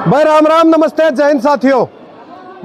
भाई राम राम, नमस्ते, जय हिंद साथियों।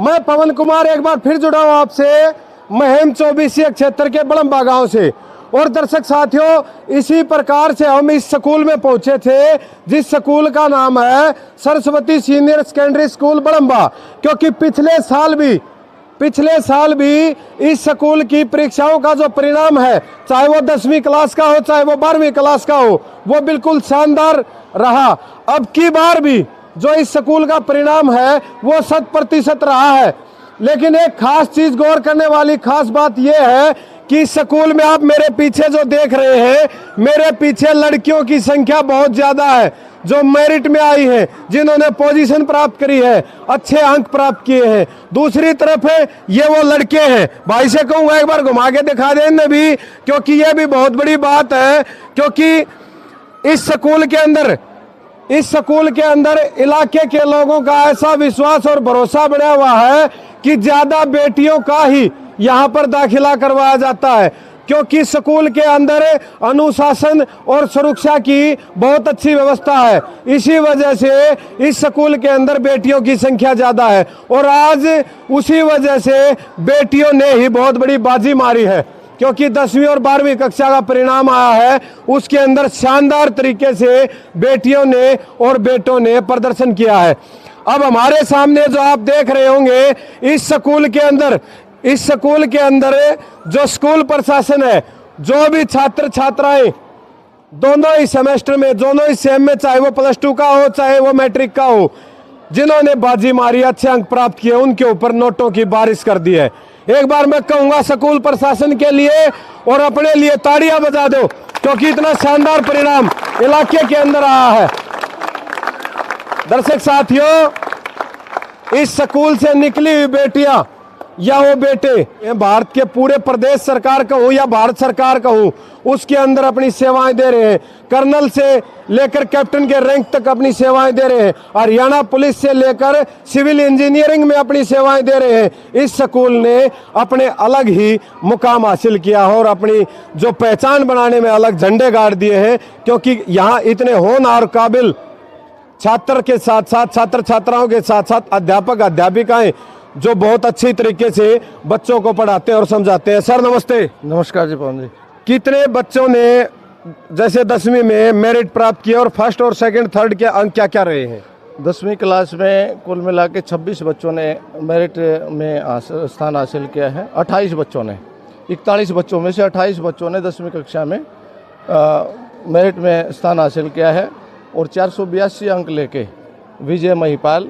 मैं पवन कुमार एक बार फिर जुड़ा हूँ आपसे महम 24 क्षेत्र के बड़म्बा गांव से। और दर्शक साथियों, इसी प्रकार से हम इस स्कूल में पहुंचे थे जिस स्कूल का नाम है Saraswati senior secondary school Badamba. क्योंकि पिछले साल भी इस स्कूल की परीक्षाओं का जो परिणाम है, चाहे वो 10वीं क्लास का हो चाहे वो 12वीं क्लास का हो, वो बिल्कुल शानदार रहा। अब की बार भी जो इस स्कूल का परिणाम है वो 100% रहा है। लेकिन एक खास चीज गौर करने वाली खास बात यह है कि स्कूल में आप मेरे पीछे जो देख रहे हैं, मेरे पीछे लड़कियों की संख्या बहुत ज्यादा है जो मेरिट में आई है, जिन्होंने पोजीशन प्राप्त करी है, अच्छे अंक प्राप्त किए हैं। दूसरी तरफ है ये वो लड़के हैं। भाई से कहूंगा एक बार घुमा के दिखा दें इन्हें भी, क्योंकि ये भी बहुत बड़ी बात है। क्योंकि इस स्कूल के अंदर इलाके के लोगों का ऐसा विश्वास और भरोसा बना हुआ है कि ज्यादा बेटियों का ही यहाँ पर दाखिला करवाया जाता है। क्योंकि स्कूल के अंदर अनुशासन और सुरक्षा की बहुत अच्छी व्यवस्था है, इसी वजह से इस स्कूल के अंदर बेटियों की संख्या ज्यादा है। और आज उसी वजह से बेटियों ने ही बहुत बड़ी बाजी मारी है। क्योंकि 10वीं और 12वीं कक्षा का परिणाम आया है, उसके अंदर शानदार तरीके से बेटियों ने और बेटों ने प्रदर्शन किया है। अब हमारे सामने जो आप देख रहे होंगे, इस स्कूल के अंदर जो स्कूल प्रशासन है, जो भी छात्र छात्राएं दोनों ही सेमेस्टर में, दोनों ही सेम में, चाहे वो +2 का हो चाहे वो मैट्रिक का हो, जिन्होंने बाजी मारी, अच्छे अंक प्राप्त किए, उनके ऊपर नोटों की बारिश कर दी है। एक बार मैं कहूंगा स्कूल प्रशासन के लिए और अपने लिए ताड़ियां बजा दो, क्योंकि इतना शानदार परिणाम इलाके के अंदर आया है। दर्शक साथियों, इस स्कूल से निकली हुई बेटियां या वो बेटे भारत के पूरे प्रदेश सरकार का हो या भारत सरकार का हो, उसके अंदर अपनी सेवाएं दे रहे हैं। कर्नल से लेकर कैप्टन के रैंक तक अपनी सेवाएं दे रहे हैं। हरियाणा पुलिस से लेकर सिविल इंजीनियरिंग में अपनी सेवाएं दे रहे हैं। इस स्कूल ने अपने अलग ही मुकाम हासिल किया और अपनी जो पहचान बनाने में अलग झंडे गाड़ दिए हैं। क्योंकि यहाँ इतने होनहार काबिल छात्र के साथ साथ छात्र छात्राओं के साथ साथ अध्यापक अध्यापिकाएं जो बहुत अच्छी तरीके से बच्चों को पढ़ाते हैं और समझाते हैं। सर नमस्ते। नमस्कार जी पवन जी। कितने बच्चों ने जैसे 10वीं में मेरिट प्राप्त किया और फर्स्ट और सेकंड थर्ड के अंक क्या क्या रहे हैं? 10वीं क्लास में कुल मिला के 26 बच्चों ने मेरिट में स्थान हासिल किया है। 28 बच्चों ने, 41 बच्चों में से 28 बच्चों ने 10वीं कक्षा में मेरिट में स्थान हासिल किया है। और 482 अंक लेके विजय महिपाल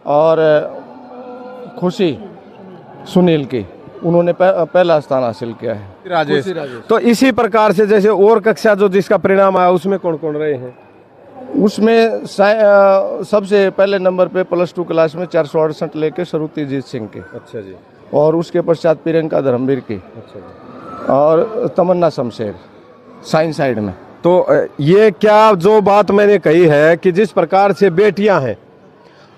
और खुशी सुनील की उन्होंने पहला स्थान हासिल किया है। राजेश। तो इसी प्रकार से जैसे और कक्षा जो जिसका परिणाम आया, उसमें कौन कौन रहे हैं? उसमें सबसे पहले नंबर पे +2 क्लास में 468 लेके श्रुतिजीत सिंह के। अच्छा जी। और उसके पश्चात प्रियंका धर्मवीर की। अच्छा जी। और तमन्ना शमशेर साइंस साइड में। तो ये क्या जो बात मैंने कही है कि जिस प्रकार से बेटियां हैं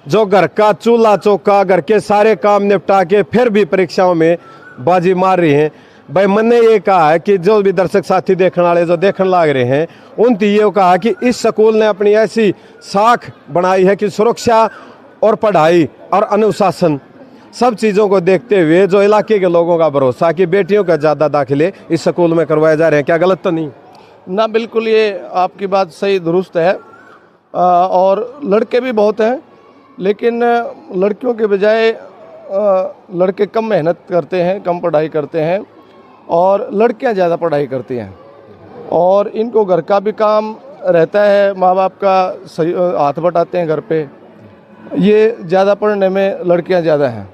जो घर का चूल्हा चौका, घर के सारे काम निपटा के फिर भी परीक्षाओं में बाजी मार रही हैं। भाई मैंने ये कहा है कि जो भी दर्शक साथी देखने वाले जो देखने लग रहे हैं, उनकी ये कहा कि इस स्कूल ने अपनी ऐसी साख बनाई है कि सुरक्षा और पढ़ाई और अनुशासन सब चीज़ों को देखते हुए जो इलाके के लोगों का भरोसा कि बेटियों का ज़्यादा दाखिले इस स्कूल में करवाए जा रहे हैं, क्या गलत तो नहीं? ना, बिल्कुल ये आपकी बात सही दुरुस्त है। और लड़के भी बहुत हैं, लेकिन लड़कियों के बजाय लड़के कम मेहनत करते हैं, कम पढ़ाई करते हैं, और लड़कियां ज़्यादा पढ़ाई करती हैं। और इनको घर का भी काम रहता है, माँ बाप का सही हाथ बटाते हैं घर पे। ये ज़्यादा पढ़ने में लड़कियां ज़्यादा हैं।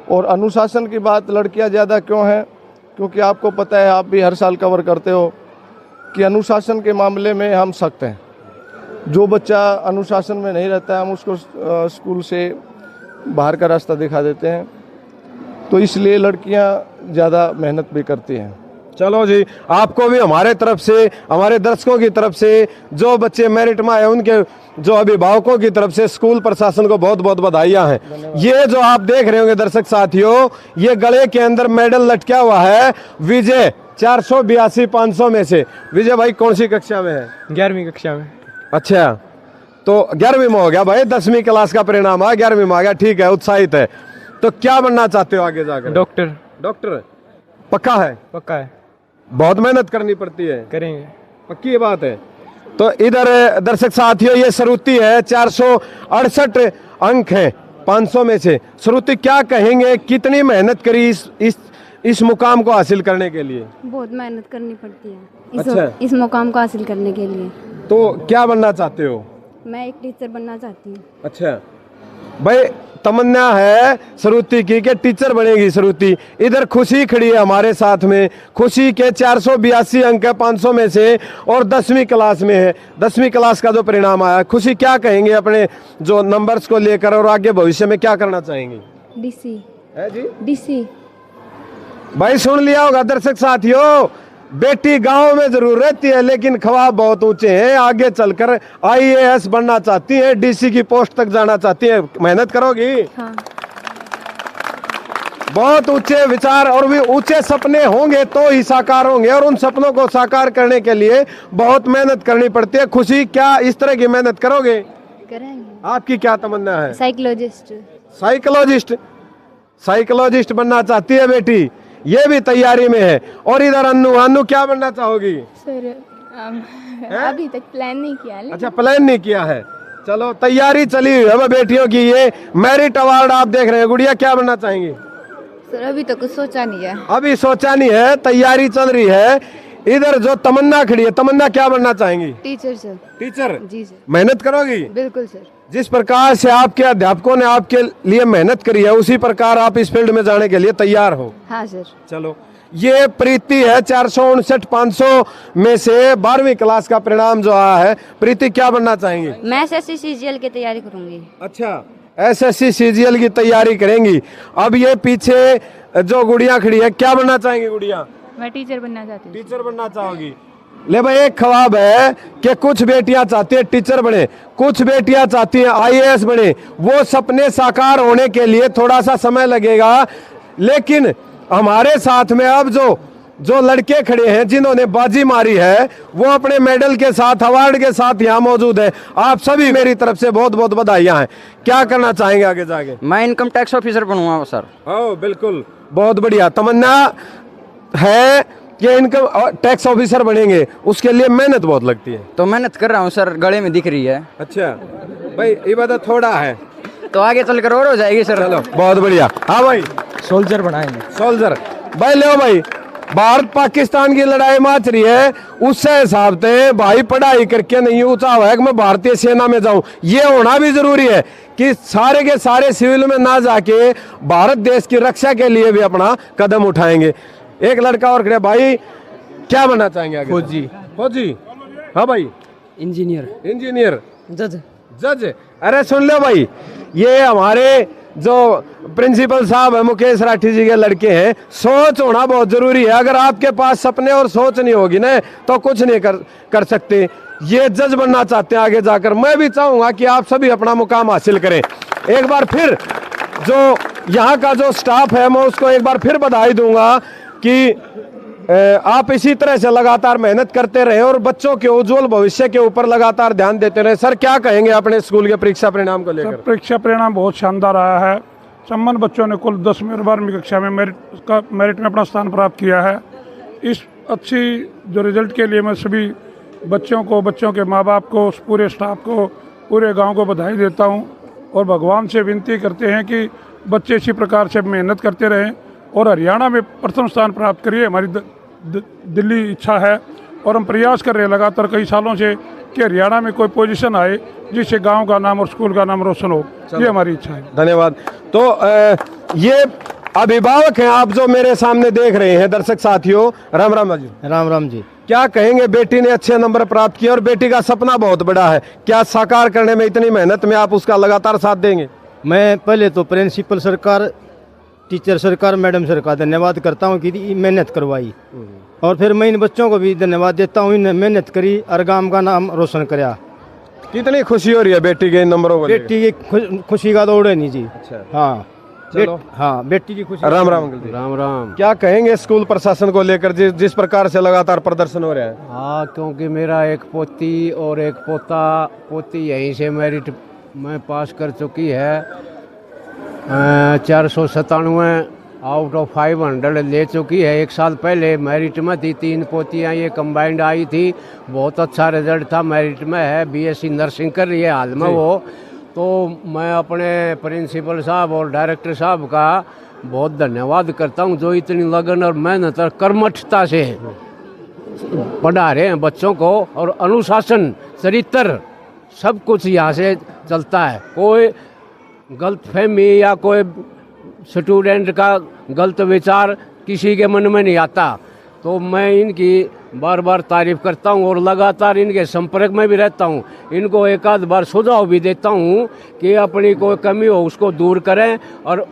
और अनुशासन की बात लड़कियां ज़्यादा क्यों हैं? क्योंकि आपको पता है, आप भी हर साल कवर करते हो कि अनुशासन के मामले में हम सख्त हैं। जो बच्चा अनुशासन में नहीं रहता है, हम उसको स्कूल से बाहर का रास्ता दिखा देते हैं। तो इसलिए लड़कियां ज़्यादा मेहनत भी करती हैं। चलो जी, आपको भी हमारे तरफ से, हमारे दर्शकों की तरफ से, जो बच्चे मेरिट में आए उनके जो अभिभावकों की तरफ से स्कूल प्रशासन को बहुत बहुत बधाइयां हैं। ये जो आप देख रहे होंगे दर्शक साथियों, ये गले के अंदर मेडल लटका हुआ है विजय 482 500 में से। विजय भाई कौन सी कक्षा में है? 11वीं कक्षा में। अच्छा, तो 11वीं में हो गया भाई, 10वीं क्लास का परिणाम आया, 11वीं में आ गया, ठीक है, उत्साहित है। तो क्या बनना चाहते हो आगे जाकर? डॉक्टर। डॉक्टर पक्का है? पक्का है, बहुत मेहनत करनी पड़ती है, करेंगे। पक्की ये बात है। तो इधर दर्शक साथियों, ये श्रुति है, 468 अंक है 500 में से। श्रुति क्या कहेंगे, कितनी मेहनत करी इस मुकाम को हासिल करने के लिए? बहुत मेहनत करनी पड़ती है अच्छा। इस मुकाम को हासिल करने के लिए। तो क्या बनना चाहते हो? मैं एक टीचर बनना चाहती हूँ। अच्छा भाई, तमन्ना है श्रुति की कि टीचर बनेगी श्रुति। इधर खुशी खड़ी है हमारे साथ में, खुशी के 482 अंक है 500 में से और 10वीं क्लास में है। 10वीं क्लास का जो परिणाम आया, खुशी क्या कहेंगे अपने जो नंबर्स को लेकर और आगे भविष्य में क्या करना चाहेंगे? डीसी है जी, डीसी। भाई सुन लिया होगा दर्शक साथियों, बेटी गांव में जरूर रहती है लेकिन ख्वाब बहुत ऊंचे हैं, आगे चलकर आईएएस बनना चाहती है, डीसी की पोस्ट तक जाना चाहती है। मेहनत करोगी? हाँ। बहुत ऊंचे विचार और भी ऊंचे सपने होंगे तो ही साकार होंगे, और उन सपनों को साकार करने के लिए बहुत मेहनत करनी पड़ती है। खुशी, क्या इस तरह की मेहनत करोगे? करेंगे। आपकी क्या तमन्ना है? साइकोलॉजिस्ट। साइकोलॉजिस्ट, साइकोलॉजिस्ट बनना चाहती है बेटी, ये भी तैयारी में है। और इधर अन्नू क्या बनना चाहोगी? सर अभी तक प्लान नहीं किया है। अच्छा, प्लान नहीं किया है, चलो तैयारी चली हुई है बेटियों की। ये मेरिट अवार्ड आप देख रहे हैं। गुड़िया क्या बनना चाहेंगी? सर अभी तक कुछ सोचा नहीं है। अभी सोचा नहीं है, तैयारी चल रही है। इधर जो तमन्ना खड़ी है, तमन्ना क्या बनना चाहेंगी? Teacher sir. टीचर? जी सर। मेहनत करोगी? बिल्कुल सर। जिस प्रकार से आपके अध्यापकों ने आपके लिए मेहनत करी है, उसी प्रकार आप इस फील्ड में जाने के लिए तैयार हो? हाँ सर। चलो, ये प्रीति है, 459 500 में से 12वीं क्लास का परिणाम जो आया है। प्रीति क्या बनना चाहेंगी? मैं एसएससी सीजीएल की तैयारी करूंगी। अच्छा, एसएससी सीजीएल की तैयारी करेंगी। अब ये पीछे जो गुड़िया खड़ी है, क्या बनना चाहेंगी गुड़िया? मैं टीचर बनना चाहती हूँ। टीचर बनना चाहोगी? ले भाई, एक ख्वाब है कि कुछ बेटियां चाहती है टीचर बने, कुछ बेटियां चाहती हैं आईएएस बने। वो सपने साकार होने के लिए थोड़ा सा समय लगेगा, लेकिन हमारे साथ में अब जो लड़के खड़े हैं जिन्होंने बाजी मारी है, वो अपने मेडल के साथ, अवार्ड के साथ यहाँ मौजूद है। आप सभी मेरी तरफ से बहुत बहुत बधाइयाँ हैं। क्या करना चाहेंगे आगे जाके? मैं इनकम टैक्स ऑफिसर बनूंगा सर। हाँ बिल्कुल, बहुत बढ़िया तमन्ना है कि इनकम टैक्स ऑफिसर बनेंगे। उसके लिए मेहनत बहुत लगती है। तो मेहनत कर रहा हूँ सर, गले में दिख रही है। अच्छा भाई, इबादत थोड़ा है तो आगे चलकर और हो जाएगी सर। चलो, बहुत बढ़िया। हाँ भाई, सोल्जर बनाएंगे। सोल्जर भाई, ले भाई, भारत पाकिस्तान की लड़ाई माच रही है, उससे हिसाब से भाई पढ़ाई करके नहीं ऊंचा हुआ है कि मैं भारतीय सेना में जाऊं। ये होना भी जरूरी है कि सारे के सारे सिविल में ना जाके भारत देश की रक्षा के लिए भी अपना कदम उठाएंगे। एक लड़का और खड़े, भाई क्या बनना चाहेंगे आगे? फौजी। फौजी? हाँ भाई। इंजीनियर। इंजीनियर? जज। जज? अरे सुन लो भाई, ये हमारे जो प्रिंसिपल साहब है मुकेश राठी जी के लड़के हैं। सोच होना बहुत जरूरी है। अगर आपके पास सपने और सोच नहीं होगी ना, तो कुछ नहीं कर सकते। ये जज बनना चाहते हैं आगे जाकर। मैं भी चाहूंगा कि आप सभी अपना मुकाम हासिल करें। एक बार फिर जो यहाँ का जो स्टाफ है, मैं उसको एक बार फिर बधाई दूंगा कि आप इसी तरह से लगातार मेहनत करते रहे और बच्चों के उज्जवल भविष्य के ऊपर लगातार ध्यान देते रहे। सर क्या कहेंगे अपने स्कूल के परीक्षा परिणाम को लेकर? परीक्षा परिणाम बहुत शानदार आया है। संबंध बच्चों ने कुल 10वीं और 12वीं कक्षा में मेरिट में अपना स्थान प्राप्त किया है। इस अच्छी जो रिजल्ट के लिए मैं सभी बच्चों को, बच्चों के माँ बाप को, पूरे स्टाफ को, पूरे गांव को बधाई देता हूं और भगवान से विनती करते हैं कि बच्चे इसी प्रकार से मेहनत करते रहें और हरियाणा में प्रथम स्थान प्राप्त करिए। हमारी दिल्ली इच्छा है और हम प्रयास कर रहे हैं लगातार कई सालों से कि हरियाणा में कोई पोजीशन आए जिससे गांव का नाम और स्कूल का नाम रोशन हो। ये हमारी इच्छा है। धन्यवाद। तो ये अभिभावक हैं आप जो मेरे सामने देख रहे हैं, दर्शक साथियों, राम राम जी। राम राम जी। क्या कहेंगे, बेटी ने अच्छे नंबर प्राप्त किए और बेटी का सपना बहुत बड़ा है, क्या साकार करने में, इतनी मेहनत में आप उसका लगातार साथ देंगे? मैं पहले तो प्रिंसिपल सरकार, टीचर सरकार, मैडम सर का धन्यवाद करता हूँ कि मेहनत करवाई, और फिर मैं इन बच्चों को भी धन्यवाद देता हूँ, इन्हें मेहनत करी और गांव का नाम रोशन कराया। कितनी खुशी हो रही है बेटी के इन नंबरों को? बेटी की खुशी का दौड़ है नहीं जी। अच्छा, हाँ चलो। हाँ, बेटी की खुशी। राम राम अंकल जी। राम राम। क्या कहेंगे स्कूल प्रशासन को लेकर जिस प्रकार से लगातार प्रदर्शन हो रहा है? हाँ, क्योंकि मेरा एक पोती और एक पोती यहीं से मेरिट में पास कर चुकी है। 497 आउट ऑफ 500 ले चुकी है। एक साल पहले मेरिट में थी, 3 पोतियाँ ये कंबाइंड आई थी, बहुत अच्छा रिजल्ट था, मेरिट में है। बीएससी नर्सिंग कर रही है हाल में वो। तो मैं अपने प्रिंसिपल साहब और डायरेक्टर साहब का बहुत धन्यवाद करता हूँ, जो इतनी लगन और मेहनत और कर्मठता से पढ़ा रहे हैं बच्चों को। और अनुशासन, चरित्र, सब कुछ यहाँ से चलता है। कोई गलतफहमी या कोई स्टूडेंट का गलत विचार किसी के मन में नहीं आता। तो मैं इनकी बार बार तारीफ करता हूँ और लगातार इनके संपर्क में भी रहता हूँ। इनको एक आध बार सुझाव भी देता हूँ कि अपनी कोई कमी हो उसको दूर करें, और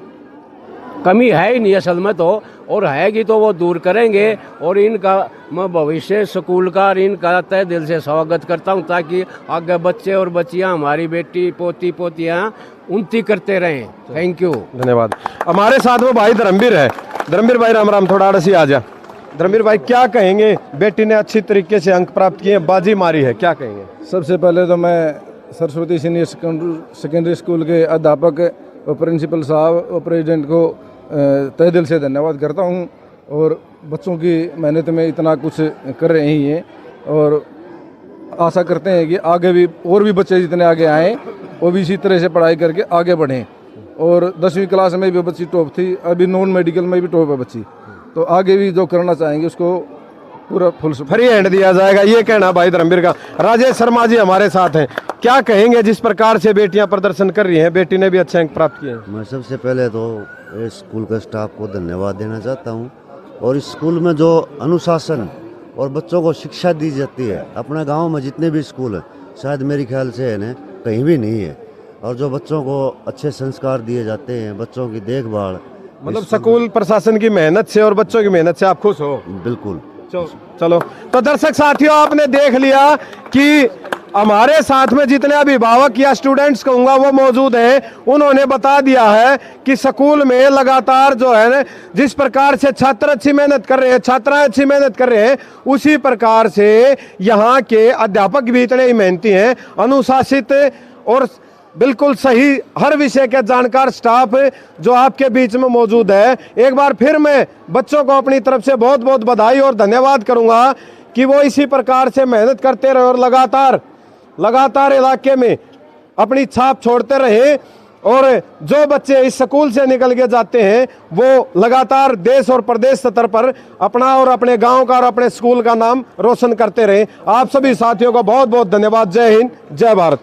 कमी है ही नहीं असल में तो, और हैगी तो वो दूर करेंगे। और इनका मैं भविष्य स्कूल का और इनका तहे दिल से स्वागत करता हूँ, ताकि आगे बच्चे और बच्चियाँ, हमारी बेटी पोती पोतियाँ उन्नति करते रहें। थैंक यू, धन्यवाद। हमारे साथ में भाई धर्मवीर है। धर्मवीर भाई राम राम, थोड़ा आड़सी आ जा। धर्मवीर भाई क्या कहेंगे, बेटी ने अच्छी तरीके से अंक प्राप्त किए, बाजी मारी है, क्या कहेंगे? सबसे पहले तो मैं सरस्वती सीनियर सेकेंडरी स्कूल के अध्यापक और प्रिंसिपल साहब और प्रेसिडेंट को तहे दिल से धन्यवाद करता हूं। और बच्चों की मेहनत में इतना कुछ कर रहे हैं, और आशा करते हैं कि आगे भी और भी बच्चे जितने आगे आएँ वो भी इसी तरह से पढ़ाई करके आगे बढ़ें। और 10वीं क्लास में भी बच्ची टॉप थी, अभी नॉन मेडिकल में भी टॉप है बच्ची। तो आगे भी जो करना चाहेंगे उसको पूरा फुल फ्री हैंड दिया जाएगा, ये कहना भाई धर्मवीर का। राजेश शर्मा जी हमारे साथ हैं, क्या कहेंगे जिस प्रकार से बेटियां प्रदर्शन कर रही हैं, बेटी ने भी अच्छे अंक प्राप्त किए हैं? मैं सबसे पहले तो इस स्कूल के स्टाफ को धन्यवाद देना चाहता हूं। और इस स्कूल में जो अनुशासन और बच्चों को शिक्षा दी जाती है, अपने गांव में जितने भी स्कूल हैं शायद मेरे ख्याल से है ना कहीं भी नहीं है। और जो बच्चों को अच्छे संस्कार दिए जाते हैं, बच्चों की देखभाल, मतलब स्कूल प्रशासन की मेहनत से और बच्चों की मेहनत से आप खुश हो? बिल्कुल। चलो, तो दर्शक साथियों, आपने देख लिया कि हमारे साथ में जितने अभिभावक या स्टूडेंट्स कहूँगा वो मौजूद हैं, उन्होंने बता दिया है कि स्कूल में लगातार जो है ना, जिस प्रकार से छात्र अच्छी मेहनत कर रहे हैं, छात्राएं अच्छी मेहनत कर रहे हैं, उसी प्रकार से यहाँ के अध्यापक भी इतने ही मेहनती हैं, अनुशासित और बिल्कुल सही हर विषय के जानकार स्टाफ जो आपके बीच में मौजूद है। एक बार फिर मैं बच्चों को अपनी तरफ से बहुत बहुत बधाई और धन्यवाद करूंगा कि वो इसी प्रकार से मेहनत करते रहे और लगातार इलाके में अपनी छाप छोड़ते रहे। और जो बच्चे इस स्कूल से निकल के जाते हैं वो लगातार देश और प्रदेश स्तर पर अपना और अपने गांव का और अपने स्कूल का नाम रोशन करते रहे। आप सभी साथियों को बहुत बहुत धन्यवाद। जय हिंद, जय भारत।